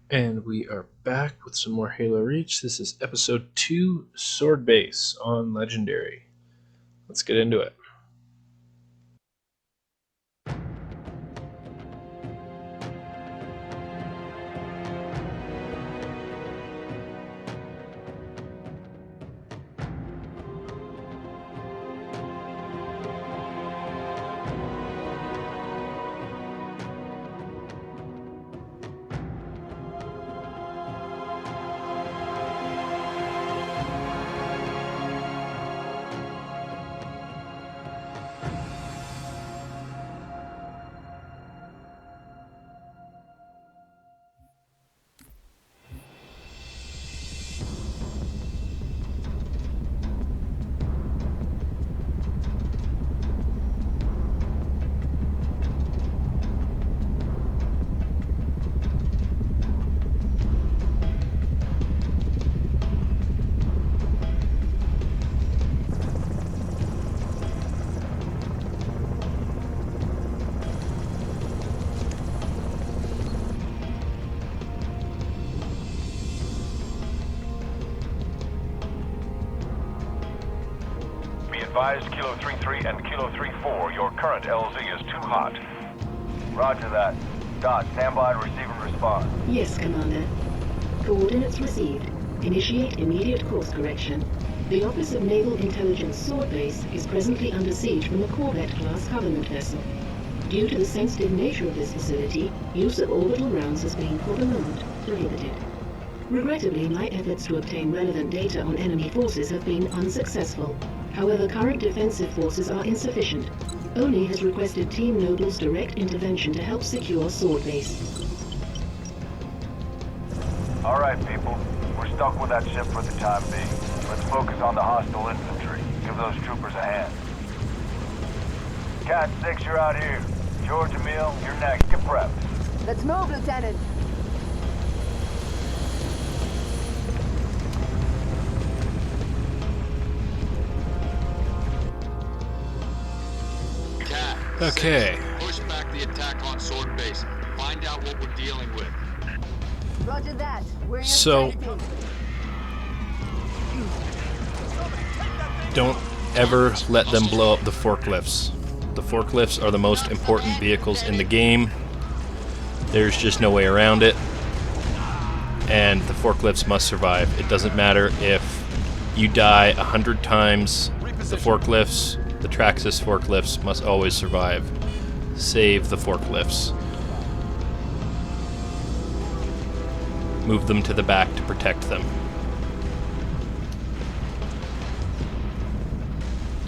And we are back with some more Halo Reach. This is episode 2, Sword Base on Legendary. Let's get into it. Advised Kilo 33 and Kilo 34, your current LZ is too hot. Roger that. Dot, stand by to receive and respond. Yes, Commander. Coordinates received. Initiate immediate course correction. The Office of Naval Intelligence Sowrd Base is presently under siege from a Corvette-class Covenant vessel. Due to the sensitive nature of this facility, use of orbital rounds has been, for the moment, prohibited. Regrettably, my efforts to obtain relevant data on enemy forces have been unsuccessful. However, current defensive forces are insufficient. ONI has requested Team Noble's direct intervention to help secure Sowrd Base. Alright, people. We're stuck with that ship for the time being. Let's focus on the hostile infantry. Give those troopers a hand. Cat 6, you're out here. George Emil, you're next. Get prepped. Let's move, Lieutenant. Okay. Push back the attack on Sowrd Base. Find out what we're dealing with. Roger that. We're in So, don't ever let them blow up the forklifts. The forklifts are the most important vehicles in the game. There's just no way around it. And the forklifts must survive. It doesn't matter if you die 100 times, the forklifts, the Traxxas forklifts must always survive. Save the forklifts. Move them to the back to protect them.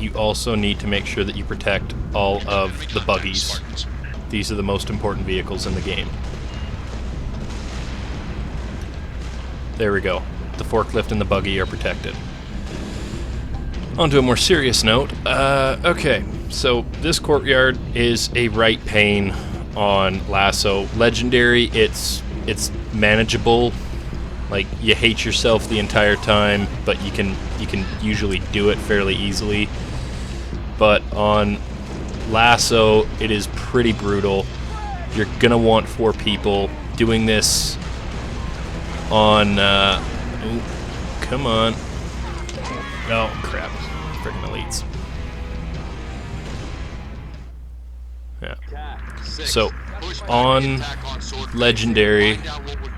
You also need to make sure that you protect all of the buggies. These are the most important vehicles in the game. There we go. The forklift and the buggy are protected. On to a more serious note. Okay, so this courtyard is a right pain on Lasso. Legendary, it's manageable. Like, you hate yourself the entire time, but you can usually do it fairly easily. But on Lasso, it is pretty brutal. You're gonna want 4 people doing this on. Ooh, come on! Oh crap! Freaking elites. Yeah. So on Legendary,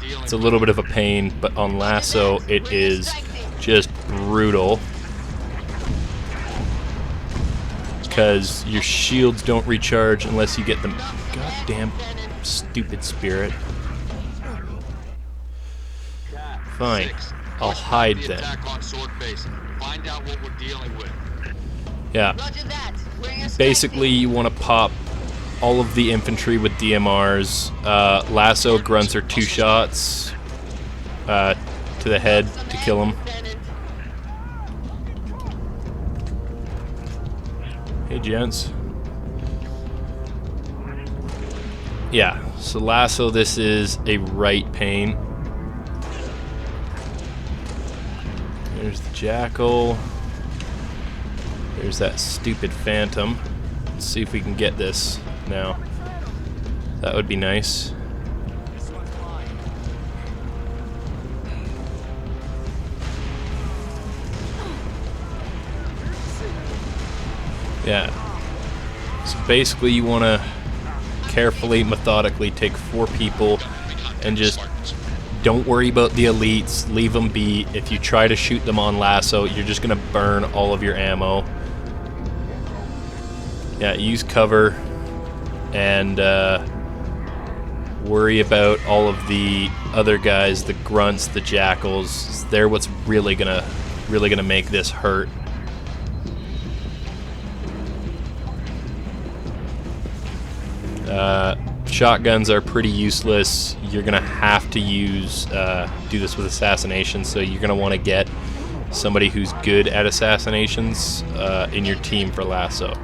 it's a little bit of a pain, but on Lasso, it is just brutal. Because your shields don't recharge unless you get them. Goddamn stupid spirit. Fine. I'll hide then. Yeah. Basically, you want to pop all of the infantry with DMRs. Lasso grunts are 2 shots to the head to kill them. Hey, gents. Yeah, so Lasso, this is a right pain. There's the Jackal. There's that stupid Phantom. Let's see if we can get this now. That would be nice. Yeah. So basically you want to carefully, methodically take 4 people and just don't worry about the elites. Leave them be. If you try to shoot them on lasso, you're just going to burn all of your ammo. Yeah, use cover and worry about all of the other guys, the grunts, the jackals. They're what's really gonna make this hurt. Shotguns are pretty useless. You're gonna have to use do this with assassinations, so you're gonna want to get somebody who's good at assassinations in your team for lasso.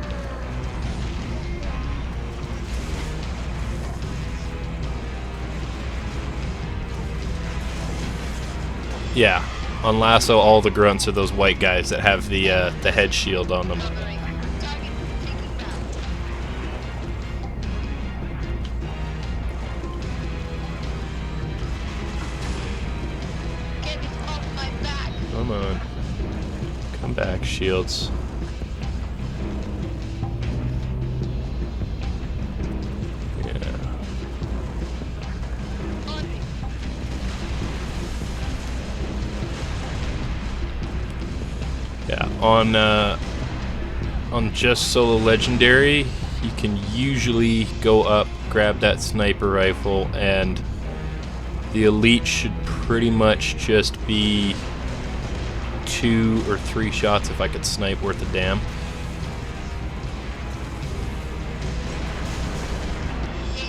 Yeah, on lasso, all the grunts are those white guys that have the head shield on them. Come on. Come back, shields. Yeah, on just solo legendary, you can usually go up, grab that sniper rifle, and the elite should pretty much just be 2 or 3 shots if I could snipe worth a damn.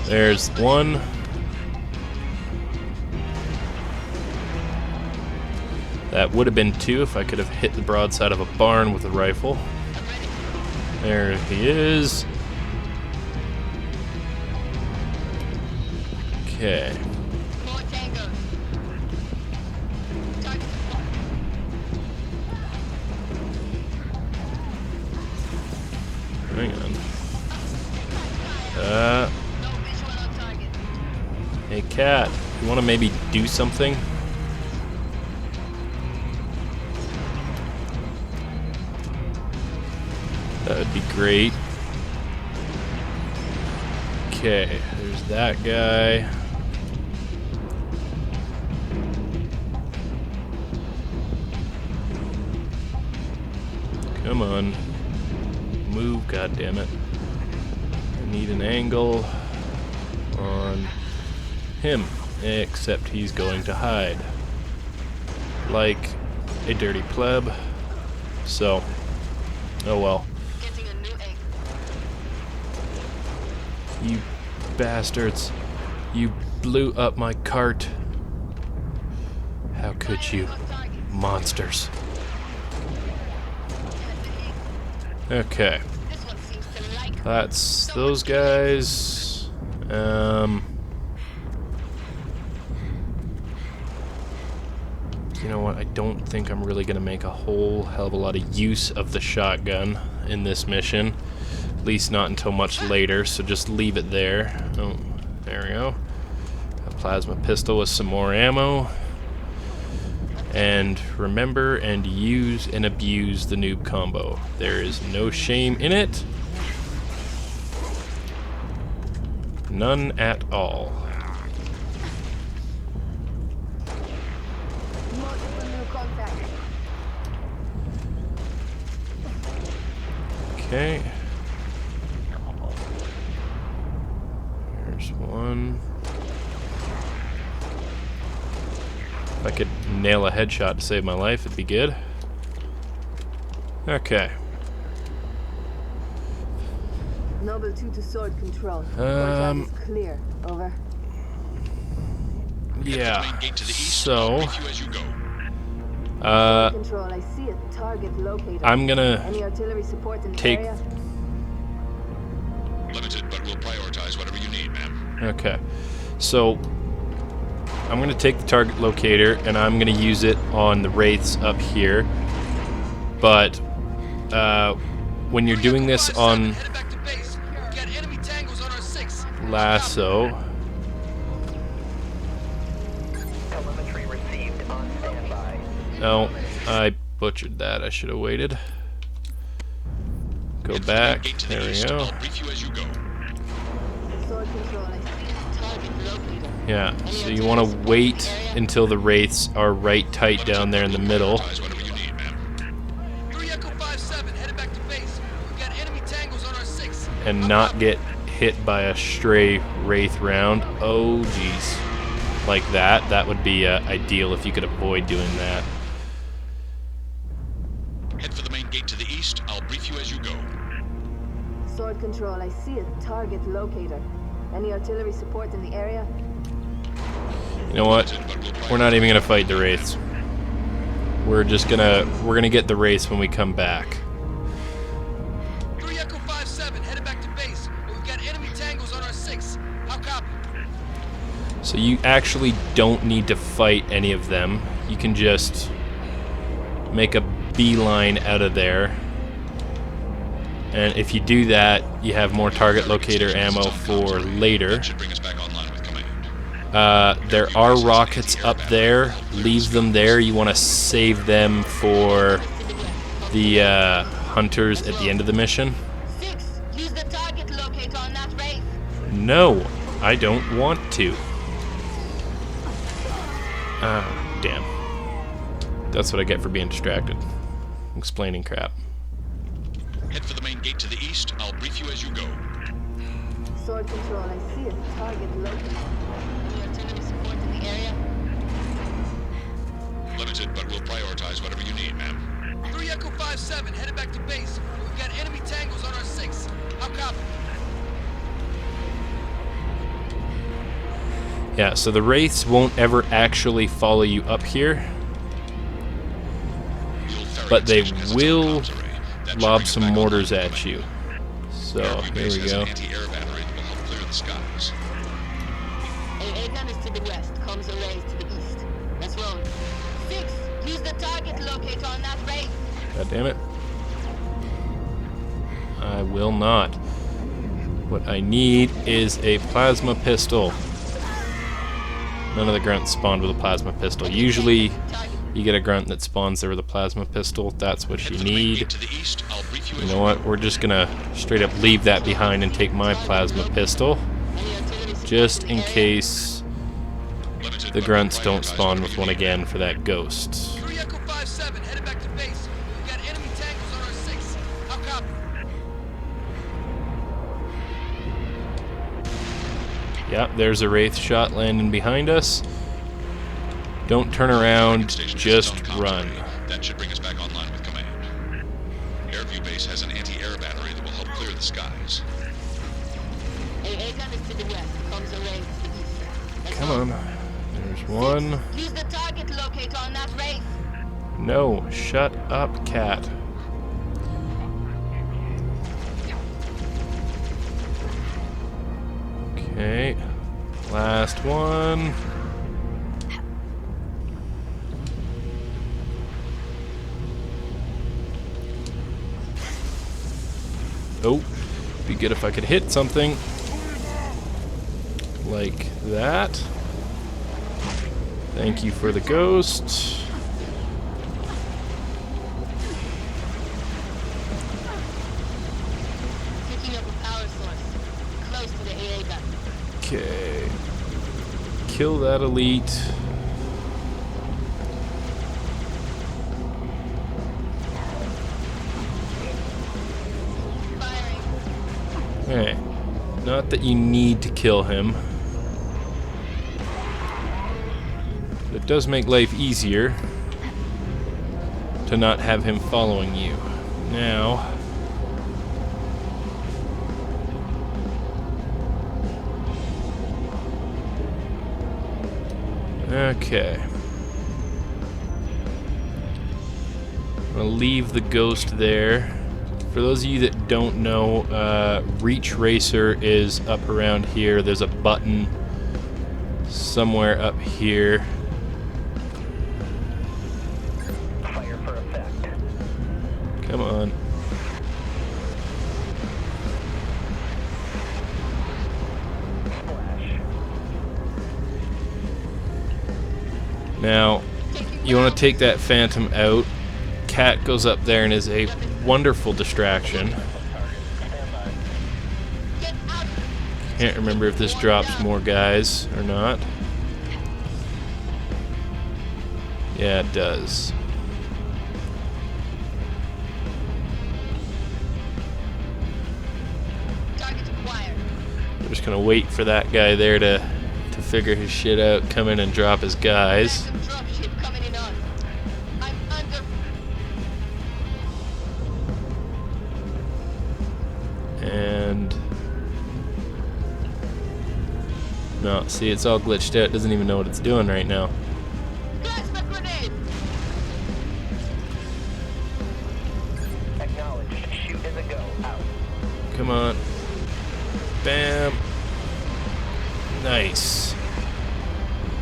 There's one. That would have been 2 if I could have hit the broadside of a barn with a rifle. There he is. Okay. Hang on. Hey, cat. You want to maybe do something? That would be great. Okay, there's that guy. Come on. Move, goddammit. I need an angle on him, except he's going to hide. Like a dirty pleb. So, oh well. You bastards. You blew up my cart. How could you? Monsters. Okay. That's those guys. You know what? I don't think I'm really going to make a whole hell of a lot of use of the shotgun in this mission. At least not until much later, so just leave it there. Oh, there we go. A plasma pistol with some more ammo. And remember and use and abuse the noob combo. There is no shame in it. None at all. Okay. There's one. If I could nail a headshot to save my life, it'd be good. Okay. Noble 2 to Sowrd control. Contact is clear. Over. Yeah. So. Control, I see a target located. I'm gonna Any artillery support in the take. area? Limited, but we'll prioritize whatever you need, ma'am. Okay. So. I'm gonna take the target locator and I'm gonna use it on the wraiths up here. But when you're doing this on lasso, Telemetry received on standby. no, I butchered that. I should have waited. Go back. There we go. I'll brief you as you go. Sword control, I see target locator. Yeah, so you want to wait until the wraiths are right tight down there in the middle. Whatever you need, ma'am. Yuri Echo 5-7, headed back to base. We've got enemy tangles on our 6. And not get hit by a stray wraith round. Oh, geez. Like that. That would be ideal if you could avoid doing that. Head for the main gate to the east. I'll brief you as you go. Sword control, I see a target locator. Any artillery support in the area? You know what? We're not even gonna fight the wraiths. We're gonna get the wraiths when we come back. Yuri Echo 5-7, headed back to base. We've got enemy tangles on our 6. How copy? So you actually don't need to fight any of them. You can just make a beeline out of there. And if you do that, you have more target locator ammo for later. Should bring us back online with command. There are rockets up there. Leave them there. You want to save them for the hunters at the end of the mission. 6, use the target locator on that wraith. No, I don't want to. Damn. That's what I get for being distracted. Explaining crap. Head for the main gate to the east. I'll brief you as you go. Sword control, I see a target locator. Any artillery support in the area? Limited, but we'll prioritize whatever you need, ma'am. Yuri Echo 5-7, headed back to base. We've got enemy tangles on our 6. How copy? Yeah, so the wraiths won't ever actually follow you up here, but they will lob some mortars at you. So, here we go. Anti-air battery that will help clear the skies. AA gun is to the west, comms arrays to the east. Let's roll. 6, use the target locator on that wraith. God damn it. I will not. What I need is a plasma pistol. None of the grunts spawned with a plasma pistol. Usually, you get a grunt that spawns there with a plasma pistol. That's what you need. To the east, I'll brief you You as know what? We're just gonna straight up leave that behind and take my plasma pistol, just in case Limited, the but grunts we'll don't prioritize spawn whatever with you one need, again ma'am. for that ghost. Yuri Echo 5-7, headed back to base. We've got enemy tangles on our 6. How copy? Yeah, there's a wraith shot landing behind us. Don't turn around, Station just is on comms run. array. That should bring us back online with command. Airview base has an anti-air battery that will help clear the skies. AA gun is to the west, comms arrays to the east. Let's Come roll. on. There's one. Use the target locator on that wraith. No, shut up, cat. Okay, last one. Oh, be good if I could hit something like that. Thank you for the ghost. Picking up a power source. Close to the AA gun. Okay. Kill that elite. Firing. Hey, not that you need to kill him. But it does make life easier to not have him following you. Now, okay. I'm gonna leave the ghost there. For those of you that don't know, Reach Racer is up around here. There's a button somewhere up here. Fire for effect. Come on. Splash. Now, you want to take that Phantom out. Cat goes up there and is a wonderful distraction. Can't remember if this drops more guys or not. Yeah, it does. Target acquired. We're just gonna wait for that guy there to figure his shit out, come in and drop his guys. Random dropship coming in on. I'm under. And no, see, it's all glitched out. It doesn't even know what it's doing right now. Plasma grenade. Acknowledged. Shoot in the go. Out. Come on. Bam. Nice.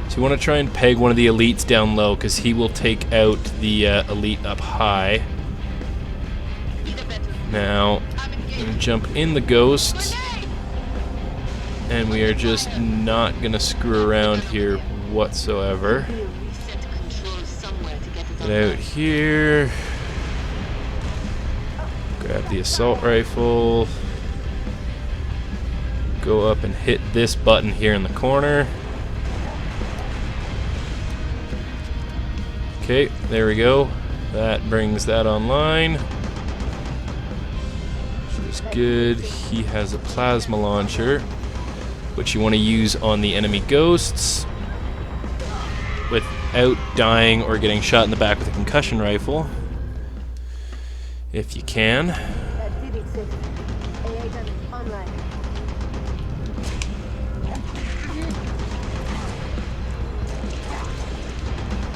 So you want to try and peg one of the elites down low, because he will take out the elite up high. Need a better. Now, I'm I'm engaged. going to jump in the ghost, Grenade. and we are just not going to screw around here whatsoever. We'll reset control somewhere to get it Get out here. Grab the assault rifle. Go up and hit this button here in the corner. Okay, there we go. That brings that online. Which is good. He has a plasma launcher, which you want to use on the enemy ghosts without dying or getting shot in the back with a concussion rifle. If you can. That did it, 6. AA gun online.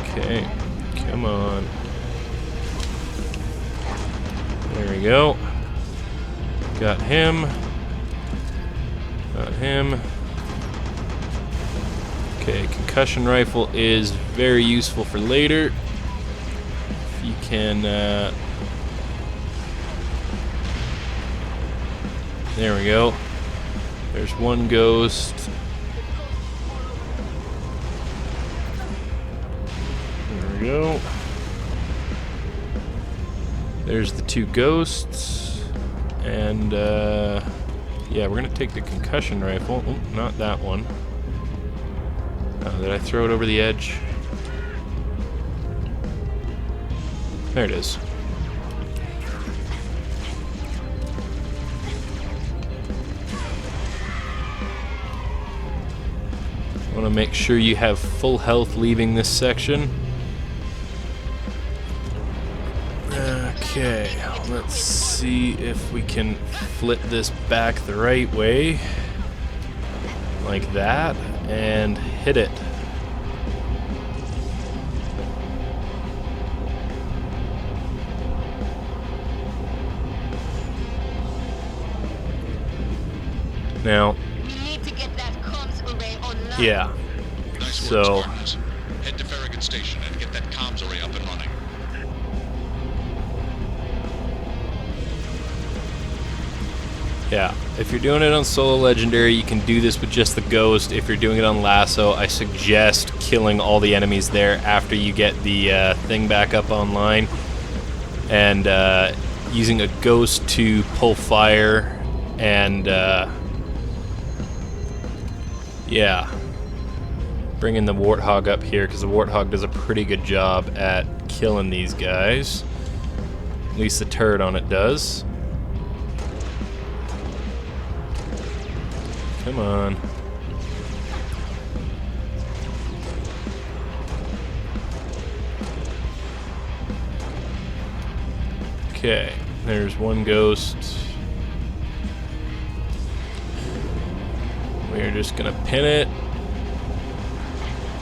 Okay, come on. There we go. Got him. Got him. Okay, concussion rifle is very useful for later. If you can, there we go. There's one ghost. There we go. There's the two ghosts. And, yeah, we're gonna take the concussion rifle. Oh, not that one. Did I throw it over the edge? There it is. Want to make sure you have full health leaving this section. Okay, let's see if we can flip this back the right way. Like that, and hit it. Now, We need to get that comms array online. yeah, Nice So- work, Spartans. Head to Farragut Station and get that comms array up and running. yeah. If you're doing it on solo legendary, you can do this with just the ghost. If you're doing it on lasso, I suggest killing all the enemies there after you get the thing back up online, and using a ghost to pull fire, and yeah, bringing the warthog up here, because the warthog does a pretty good job at killing these guys. At least the turret on it does. Come on. Okay, there's one ghost. We're just gonna pin it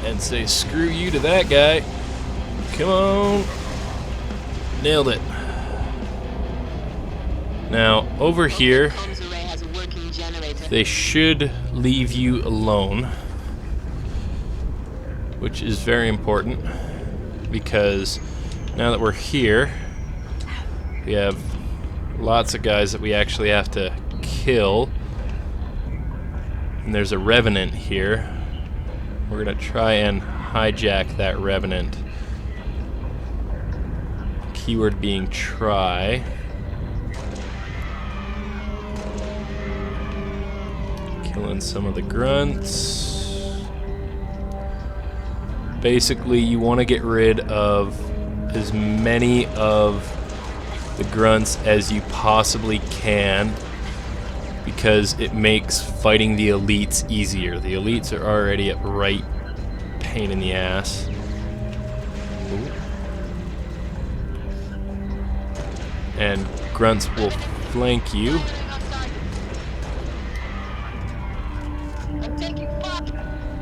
and say screw you to that guy. Come on. Nailed it. Now, over here, Comms array has a working generator. they should leave you alone, which is very important, because now that we're here, we have lots of guys that we actually have to kill, and there's a revenant here. We're gonna try and hijack that revenant. Keyword being try. Killing some of the grunts. Basically, you want to get rid of as many of the grunts as you possibly can, because it makes fighting the elites easier. The elites are already a right pain in the ass. Ooh. And grunts will flank you.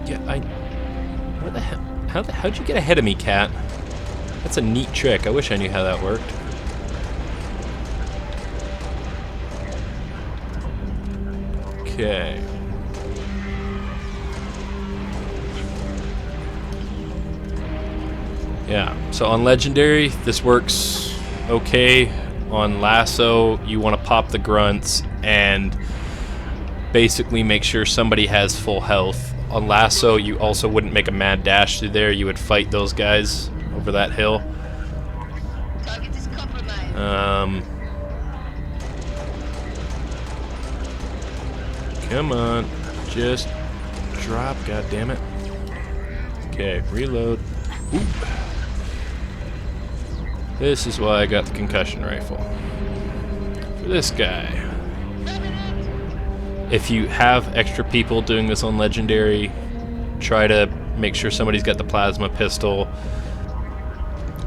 Yeah, what the hell? How'd you get ahead of me, cat? That's a neat trick. I wish I knew how that worked. Okay. Yeah, so on Legendary, this works okay. On Lasso, you want to pop the grunts and basically make sure somebody has full health. On Lasso, you also wouldn't make a mad dash through there. You would fight those guys over that hill. Target is compromised. Come on. Just drop, goddammit. Okay, reload. Ooh. This is why I got the concussion rifle. For this guy. If you have extra people doing this on Legendary, try to make sure somebody's got the plasma pistol.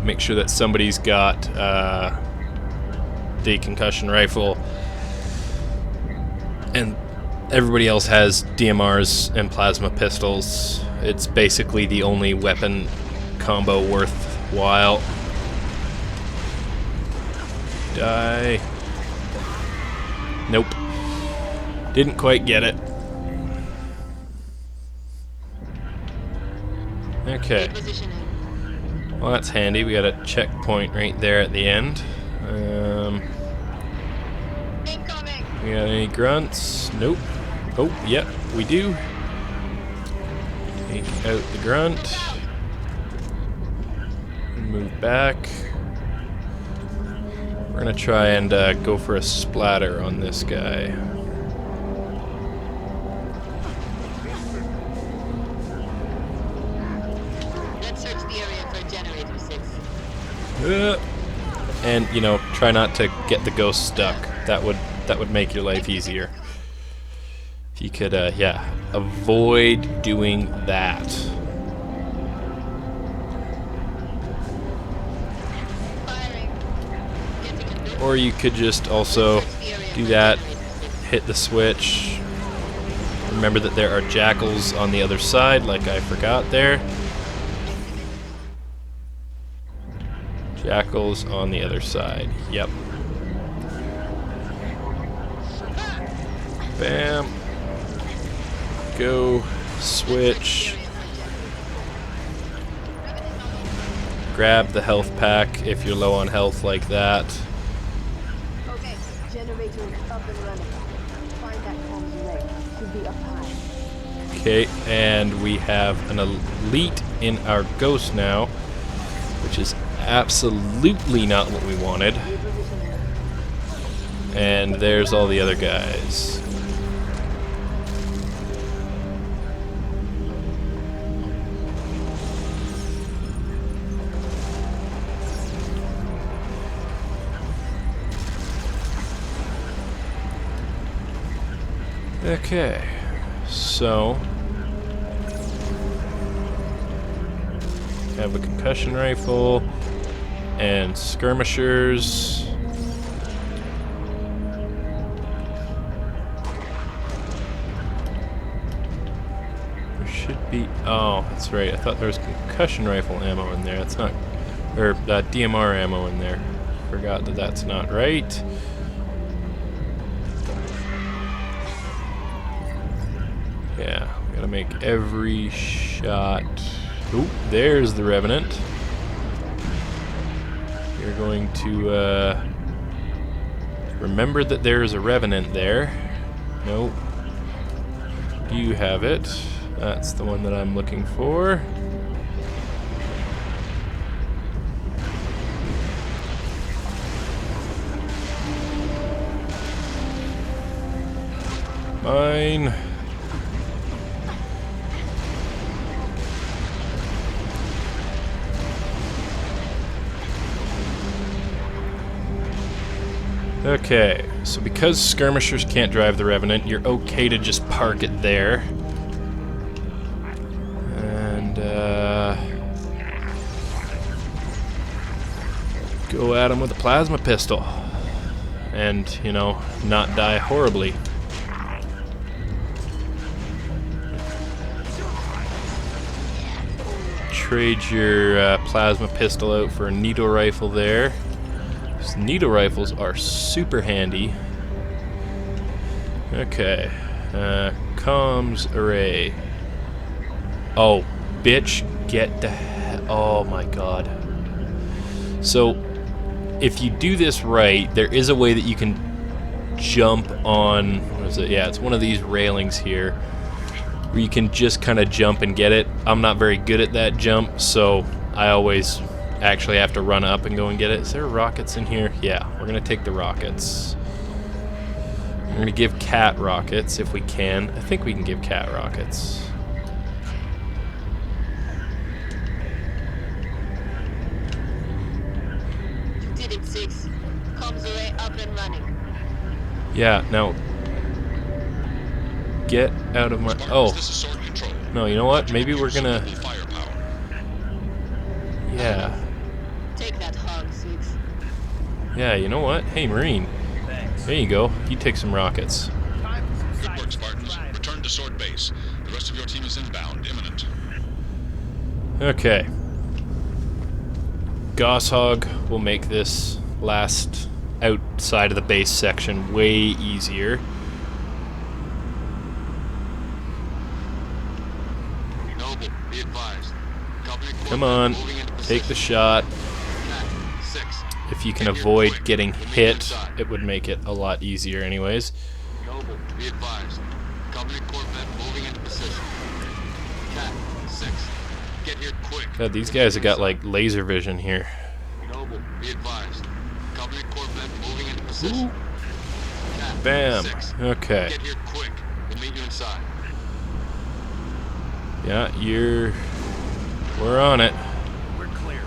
Make sure that somebody's got the concussion rifle. And everybody else has DMRs and plasma pistols. It's basically the only weapon combo worthwhile. Die. Nope. Didn't quite get it. Okay. Well, that's handy. We got a checkpoint right there at the end. We got any grunts? Nope. Oh, yep, we do. Take out the grunt. Move back. We're gonna try and go for a splatter on this guy. Let's search the area for generator 6. And you know, try not to get the ghost stuck. That would make your life easier. If you could, yeah, avoid doing that. Or you could just also do that, hit the switch. Remember that there are jackals on the other side, like I forgot there. Jackals on the other side, yep. Bam. Go, switch. Grab the health pack if you're low on health like that. Okay, generator is up and running. Find that comms array. Should be up high. Okay, and we have an elite in our ghost now, which is absolutely not what we wanted. And there's all the other guys. Okay, so have a concussion rifle and skirmishers. There should be, oh, that's right. I thought there was concussion rifle ammo in there. That's not, or DMR ammo in there. Forgot that that's not right. Yeah, we gotta make every shot. Oop, there's the Revenant. You're going to remember that there's a Revenant there. Nope. You have it. That's the one that I'm looking for. Mine. Okay, so because skirmishers can't drive the Revenant, you're okay to just park it there. And, go at him with a plasma pistol. And, you know, not die horribly. Trade your plasma pistol out for a needle rifle there. These needle rifles are super handy. Okay. Comms array. Oh, bitch, get the oh my god. So, if you do this right, there is a way that you can jump on, what is it? Yeah, it's one of these railings here, where you can just kind of jump and get it. I'm not very good at that jump, so I always actually have to run up and go and get it. Is there rockets in here? Yeah, we're gonna take the rockets. We're gonna give Cat rockets if we can. I think we can give Cat rockets. You did it, 6. Comms array up and running. Yeah, now get out of my. Spartans, Oh, this is Sowrd Control. no, you know what? Maybe we're gonna. Suitable firepower. Yeah. Take that hog, 6. Yeah, you know what? Hey, Marine. There you go. You take some rockets. Good work, Spartans. Return to Sowrd Base. The rest of your team is inbound, imminent. Okay. Gosshog will make this last outside of the base section way easier. Noble, be advised. Come on, take the shot. If you can avoid getting hit, it would make it a lot easier anyways. Noble, be advised. Covenant Corvette moving into position. Cat, 6. Get here quick. God, these guys have got like laser vision here. Noble, be advised. Covenant Corvette moving into position. Cat, Bam. 6. Okay. Get here quick. We'll meet you inside. Yeah, we're on it. We're clear.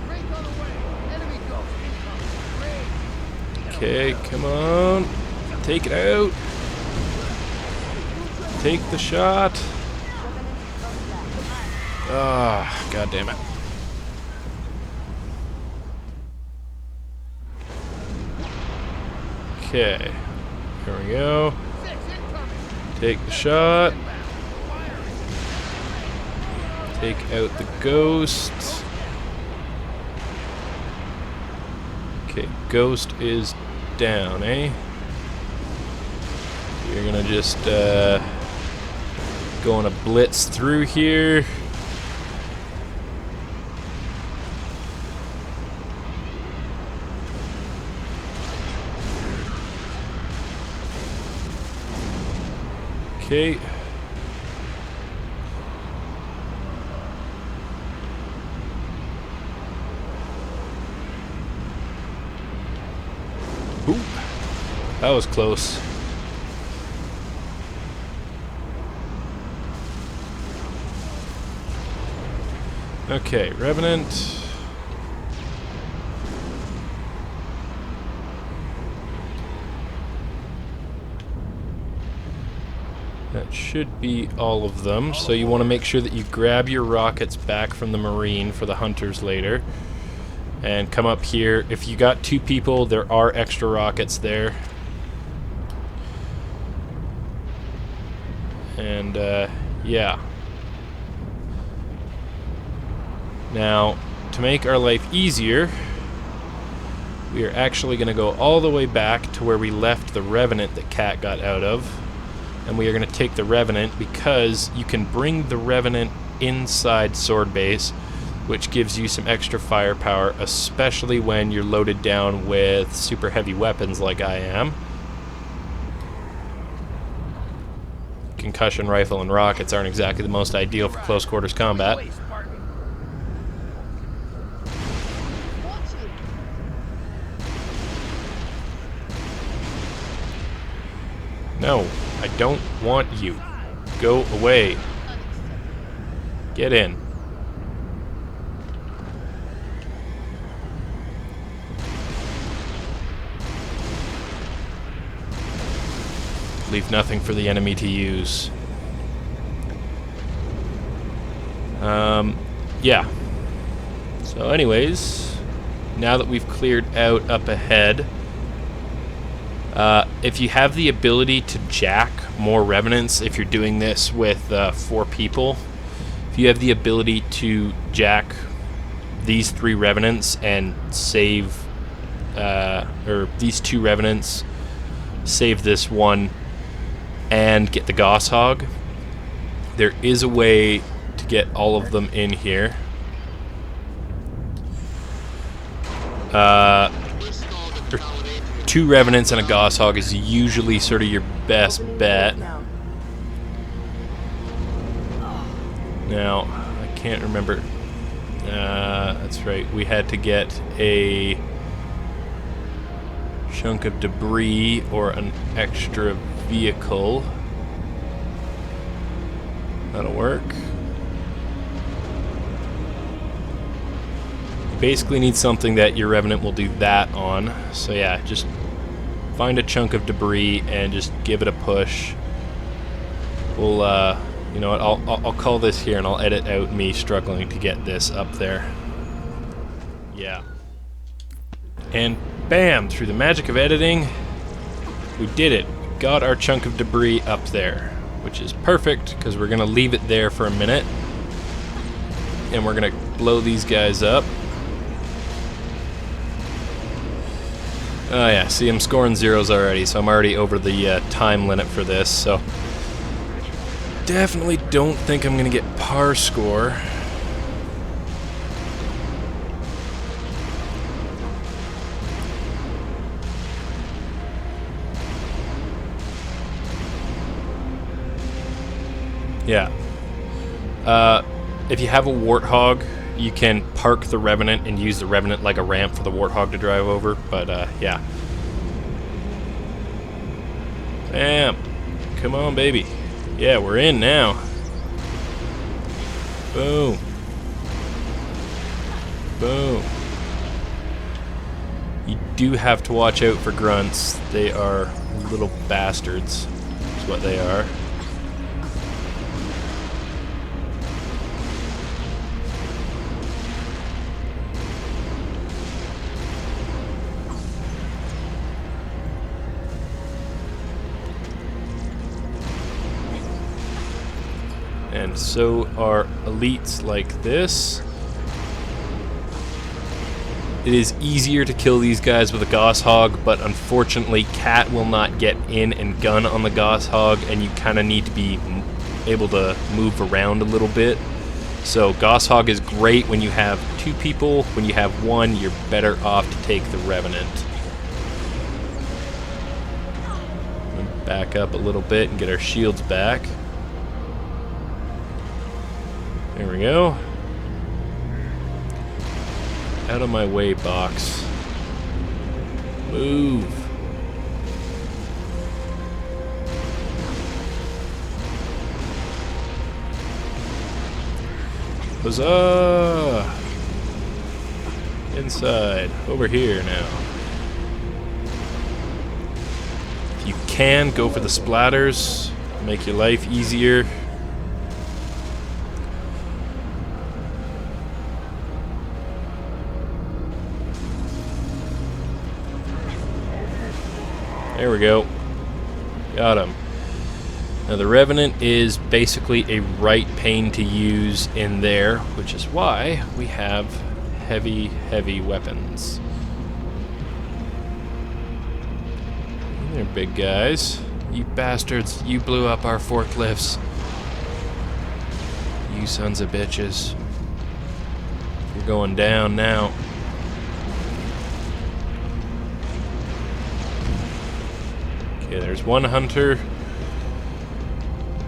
Break on the way. Enemy ghost incoming. Okay, come on. Take it out. Take the shot. Ah, god damn it. Okay. Here we go. Take the shot. Take out the ghost. Okay, ghost is down, eh? You're gonna just go on a blitz through here. Okay. Ooh, that was close. Okay, Revenant. That should be all of them. So you want to make sure that you grab your rockets back from the Marine for the hunters later. And come up here. If you got 2 people, there are extra rockets there. And, yeah. Now, to make our life easier, we are actually going to go all the way back to where we left the Revenant that Cat got out of. And we are going to take the Revenant because you can bring the Revenant inside Sowrd Base, which gives you some extra firepower, especially when you're loaded down with super heavy weapons like I am. Concussion rifle and rockets aren't exactly the most ideal for close quarters combat. No, I don't want you. Go away. Get in. Leave nothing for the enemy to use. Yeah. So anyways, now that we've cleared out up ahead, if you have the ability to jack more Revenants, if you're doing this with 4 people, if you have the ability to jack these 3 Revenants and save, or these 2 Revenants, save this one, and get the Gosshog, there is a way to get all of them in here. 2 Revenants and a Gosshog is usually sort of your best bet. Now, I can't remember. That's right, we had to get a chunk of debris or an extra vehicle. That'll work. You basically need something that your Revenant will do that on. So yeah, just find a chunk of debris and just give it a push. We'll, you know what, I'll call this here and I'll edit out me struggling to get this up there. Yeah. And bam! Through the magic of editing, we did it. We got our chunk of debris up there, which is perfect because we're going to leave it there for a minute. And we're going to blow these guys up. Oh yeah, see, I'm scoring zeros already, so I'm already over the time limit for this, so definitely don't think I'm going to get par score. Yeah. If you have a Warthog, you can park the Revenant and use the Revenant like a ramp for the Warthog to drive over, but yeah. Bam! Come on, baby. Yeah, we're in now. Boom. Boom. You do have to watch out for grunts. They are little bastards, is what they are. And so are elites like this. It is easier to kill these guys with a Gosshog, but unfortunately Cat will not get in and gun on the Gosshog, and you kind of need to be able to move around a little bit. So Gosshog is great when you have 2 people. When you have 1, you're better off to take the Revenant. Back up a little bit and get our shields back. There we go. Out of my way, box. Move. Huzzah! Inside. Over here now. If you can, go for the splatters. Make your life easier. There we go. Got him. Now the Revenant is basically a right pain to use in there, which is why we have heavy, heavy weapons. They're big guys. You bastards, you blew up our forklifts. You sons of bitches. You're going down now. Okay, there's one hunter.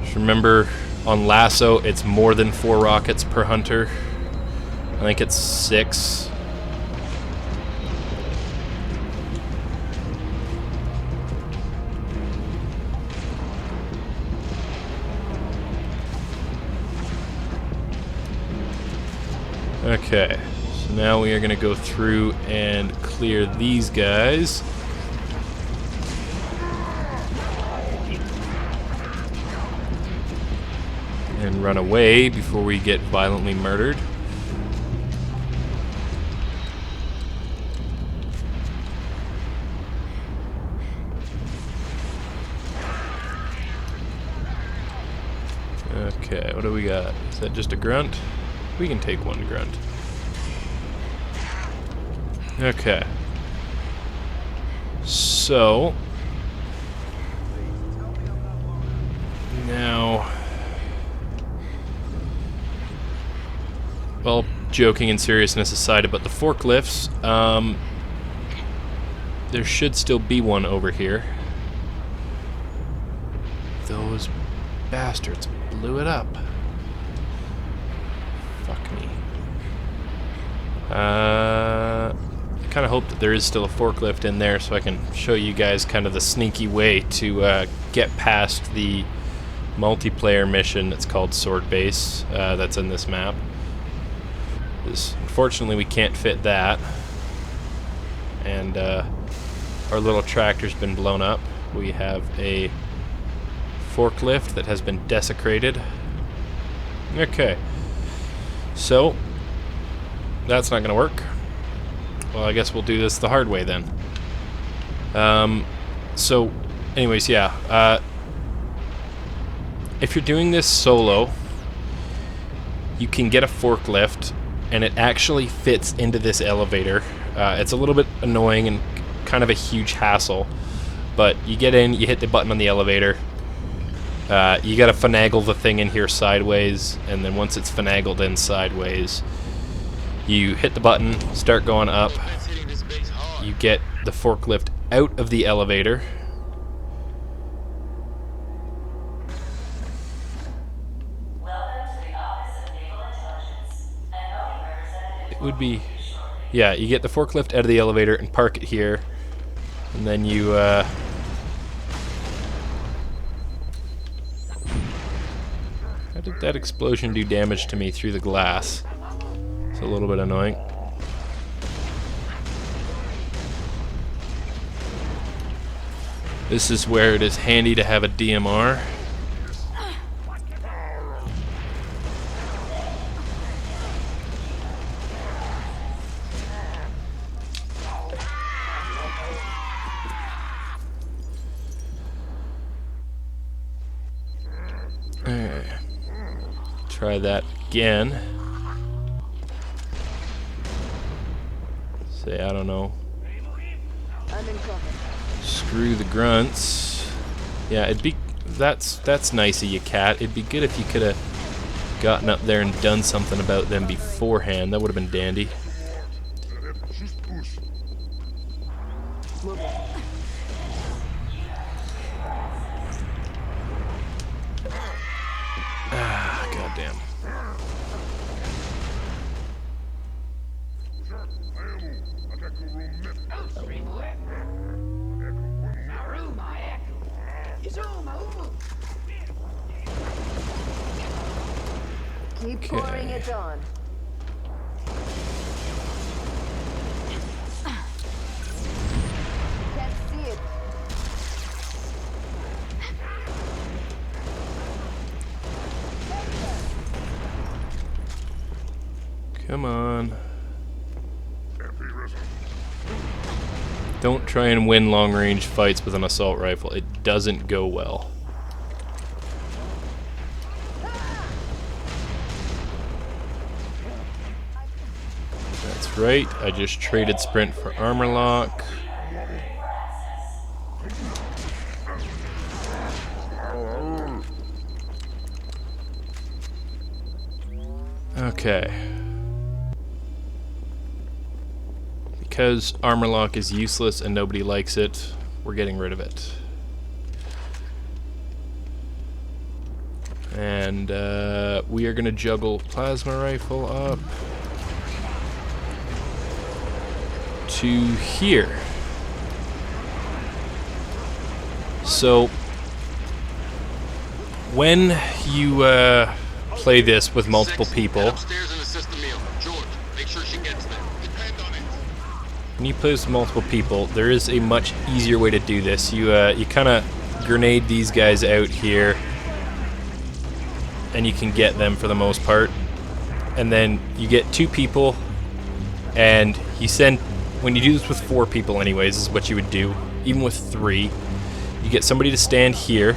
Just remember, on Lasso, it's more than 4 rockets per hunter. I think it's 6. Okay, so now we are going to go through and clear these guys. and run away before we get violently murdered. Okay, what do we got? Is that just a grunt? We can take one grunt. Okay. So now, well, joking and seriousness aside about the forklifts, there should still be one over here. Those bastards blew it up. Fuck me. I kind of hope that there is still a forklift in there so I can show you guys kind of the sneaky way to get past the multiplayer mission that's called Sowrd Base that's in this map. Unfortunately, we can't fit that, and our little tractor's been blown up. We have a forklift that has been desecrated. Okay, so that's not gonna work. Well, I guess we'll do this the hard way then. So anyways, yeah, if you're doing this solo, you can get a forklift and it actually fits into this elevator. It's a little bit annoying and kind of a huge hassle, but you get in, you hit the button on the elevator. You gotta finagle the thing in here sideways, and then once it's finagled in sideways, you hit the button, start going up, you get the forklift out of the elevator. It would be, yeah, you get the forklift out of the elevator and park it here, and then you, how did that explosion do damage to me through the glass? It's a little bit annoying. This is where it is handy to have a DMR. Alright. Try that again. Say, I don't know. Screw the grunts. Yeah, it'd be, that's nice of you, Cat. It'd be good if you could have gotten up there and done something about them beforehand. That would have been dandy. Ah, goddamn. Keep pouring it on. Can't see it. Come on. Don't try and win long-range fights with an assault rifle. It doesn't go well. That's right, I just traded sprint for armor lock. Okay. Because armor lock is useless and nobody likes it, we're getting rid of it. And we are going to juggle plasma rifle up to here. So when you play this with multiple people, when you play this with multiple people, there is a much easier way to do this. You kind of grenade these guys out here, and you can get them for the most part. And then you get 2 people, and you send, when you do this with 4 people anyways, this is what you would do. Even with 3, you get somebody to stand here,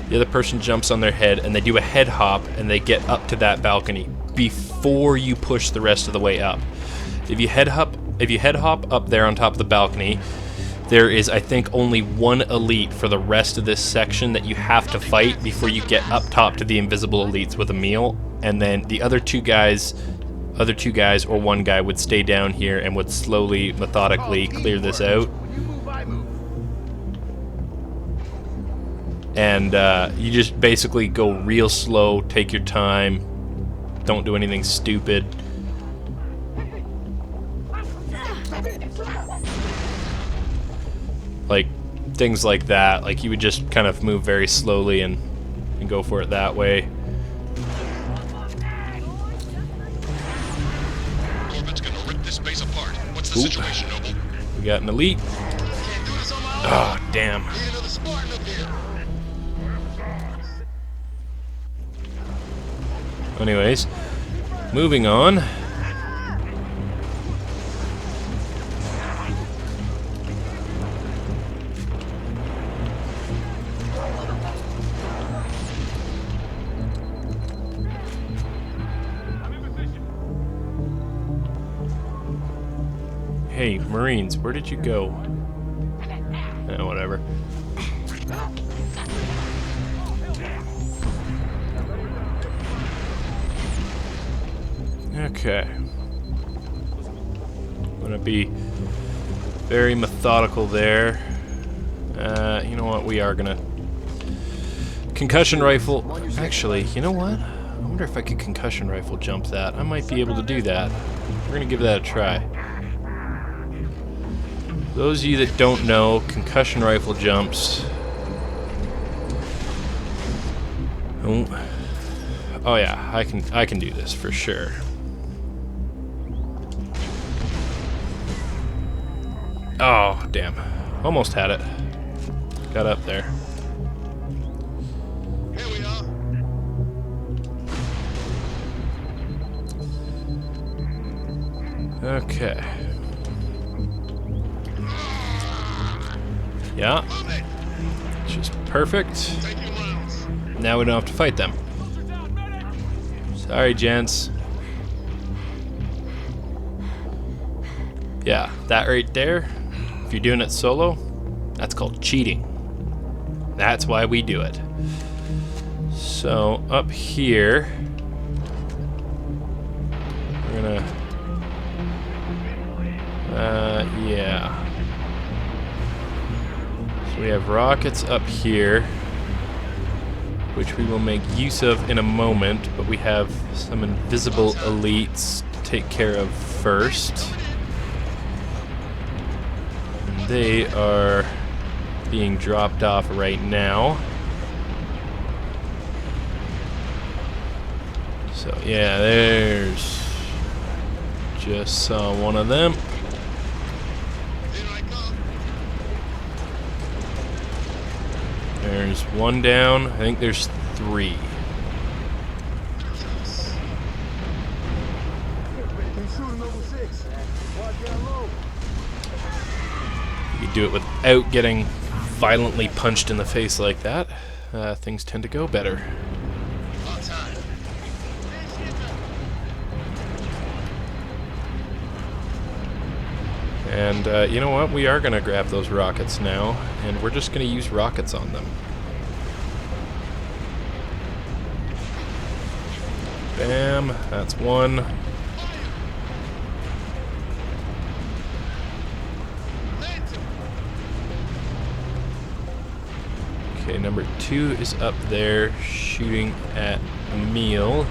the other person jumps on their head, and they do a head hop, and they get up to that balcony before you push the rest of the way up. If you head hop up there on top of the balcony, there is, I think, only 1 elite for the rest of this section that you have to fight before you get up top to the invisible elites with a meal, and then the other two guys or 1 guy would stay down here and would slowly, methodically clear this out. And you just basically go real slow, take your time, don't do anything stupid. Like, things like that. Like, you would just kind of move very slowly and go for it that way. Corvette's gonna rip this base apart. What's the situation, Noble? We got an elite. Can't do this on my own. Oh, damn. Need another Spartan up here. Anyways, moving on. Hey, Marines, where did you go? Whatever. Okay. I'm gonna be very methodical there. You know what? We are gonna concussion rifle. Actually, you know what? I wonder if I could concussion rifle jump that. I might be able to do that. We're gonna give that a try. Those of you that don't know, concussion rifle jumps. Oh yeah, I can do this for sure. Oh, damn. Almost had it. Got up there. Here we are. Okay. Yeah. Just perfect. Taking rounds. Now we don't have to fight them. Sorry, gents. Yeah, that right there, if you're doing it solo, that's called cheating. That's why we do it. So, up here, we're gonna, yeah. So we have rockets up here, which we will make use of in a moment, but we have some invisible elites to take care of first. And they are being dropped off right now. So yeah, there's, just saw one of them. Here I come. There's one down. I think there's 3. You do it without getting violently punched in the face like that. Things tend to go better. On time. And you know what? We are going to grab those rockets now, and we're just going to use rockets on them. Bam, that's one. Okay, number 2 is up there shooting at Emil.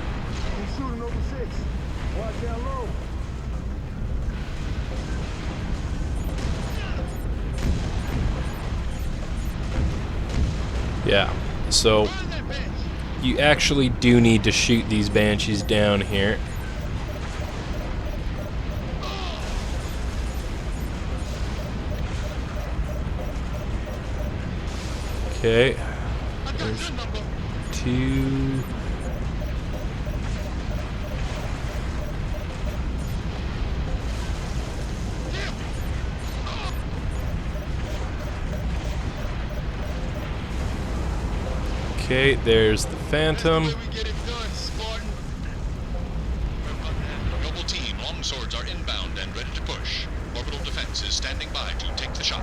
Yeah, so you actually do need to shoot these banshees down here. Okay, there's 2. Okay, there's the Phantom. That's the way we get it done, Spartan. Noble team, long swords are inbound and ready to push. Orbital defense is standing by to take the shot.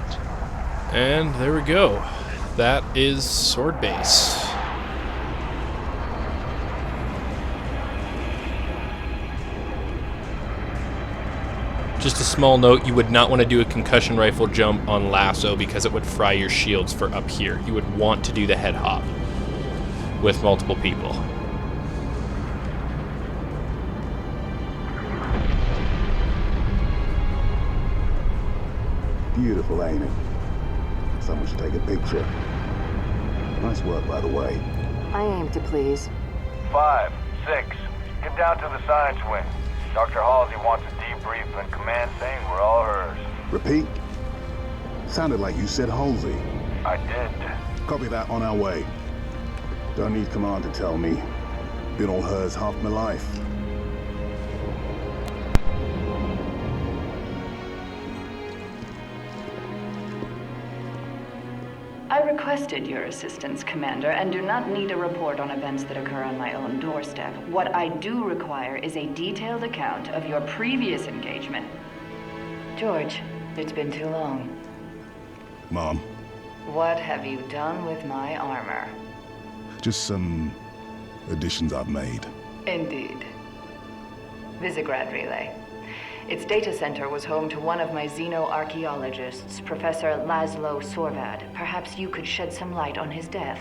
And there we go. That is Sowrd Base. Just a small note, you would not want to do a concussion rifle jump on lasso because it would fry your shields for up here. You would want to do the head hop with multiple people. Beautiful, ain't it? Someone should take a picture. Nice work, by the way. I aim to please. 5, 6, get down to the science wing. Dr. Halsey wants a debrief and command saying we're all hers. Repeat. Sounded like you said Halsey. I did. Copy that, on our way. Don't need command to tell me. Been all hers half my life. I requested your assistance, Commander, and do not need a report on events that occur on my own doorstep. What I do require is a detailed account of your previous engagement. George, it's been too long. Mom, What have you done with my armor? just some additions I've made. Indeed. Visegrad Relay. Its data center was home to one of my xenoarchaeologists, Professor Laszlo Sowrd. Perhaps you could shed some light on his death.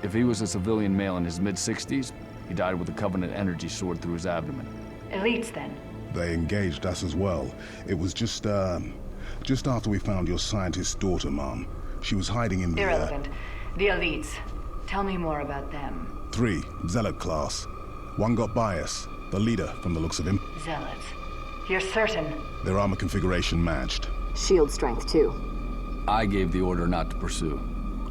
If he was a civilian male in his mid-60s, he died with a Covenant energy sword through his abdomen. Elites, then. They engaged us as well. It was just after we found your scientist's daughter, Mom. She was hiding in the... Irrelevant. The elites. Tell me more about them. 3, Zealot class. One got by us. The leader, from the looks of him. Zealots. You're certain? Their armor configuration matched. Shield strength, too. I gave the order not to pursue.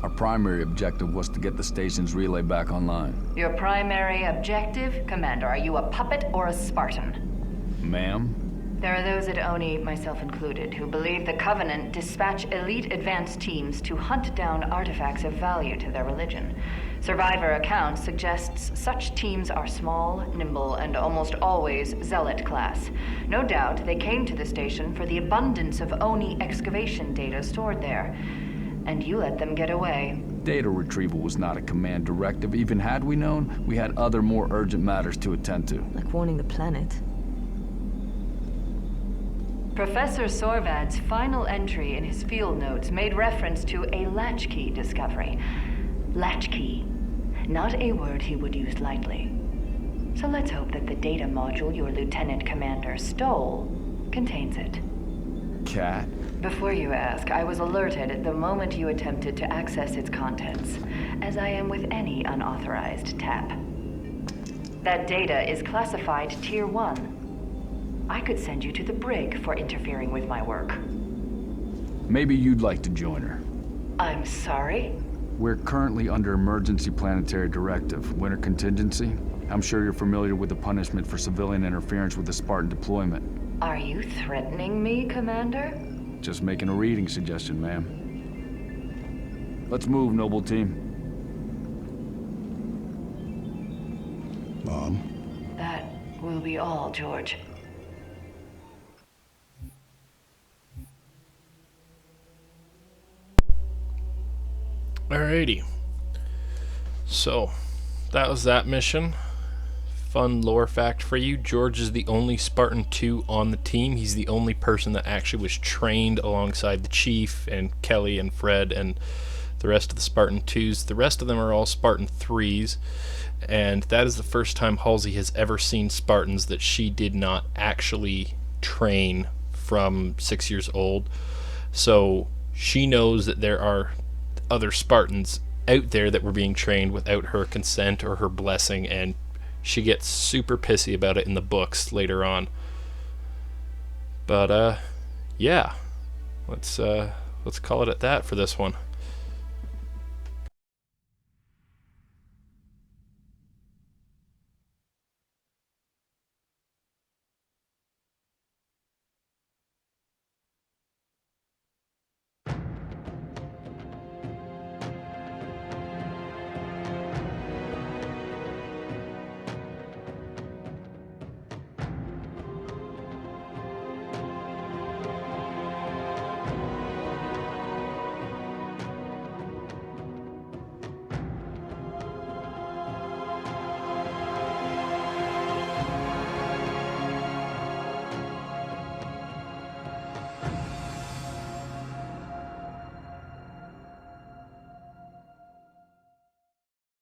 Our primary objective was to get the station's relay back online. Your primary objective? Commander, are you a puppet or a Spartan? Ma'am? There are those at ONI, myself included, who believe the Covenant dispatch elite advance teams to hunt down artifacts of value to their religion. Survivor account suggests such teams are small, nimble, and almost always Zealot class. No doubt they came to the station for the abundance of ONI excavation data stored there. And you let them get away. Data retrieval was not a command directive. Even had we known, we had other more urgent matters to attend to. Like warning the planet. Professor Sowrd's final entry in his field notes made reference to a latchkey discovery. Latchkey. Not a word he would use lightly. So let's hope that the data module your Lieutenant Commander stole contains it. Cat? Before you ask, I was alerted the moment you attempted to access its contents, as I am with any unauthorized tap. That data is classified Tier 1. I could send you to the brig for interfering with my work. Maybe you'd like to join her. I'm sorry? We're currently under emergency planetary directive, winter contingency. I'm sure you're familiar with the punishment for civilian interference with the Spartan deployment. Are you threatening me, Commander? Just making a reading suggestion, ma'am. Let's move, noble team. Mom? That will be all, George. Alrighty. So, that was that mission. Fun lore fact for you. George is the only Spartan 2 on the team. He's the only person that actually was trained alongside the Chief and Kelly and Fred and the rest of the Spartan 2s. The rest of them are all Spartan 3s. And that is the first time Halsey has ever seen Spartans that she did not actually train from 6 years old. So she knows that there are other Spartans out there that were being trained without her consent or her blessing, and she gets super pissy about it in the books later on. But yeah, let's call it at that for this one.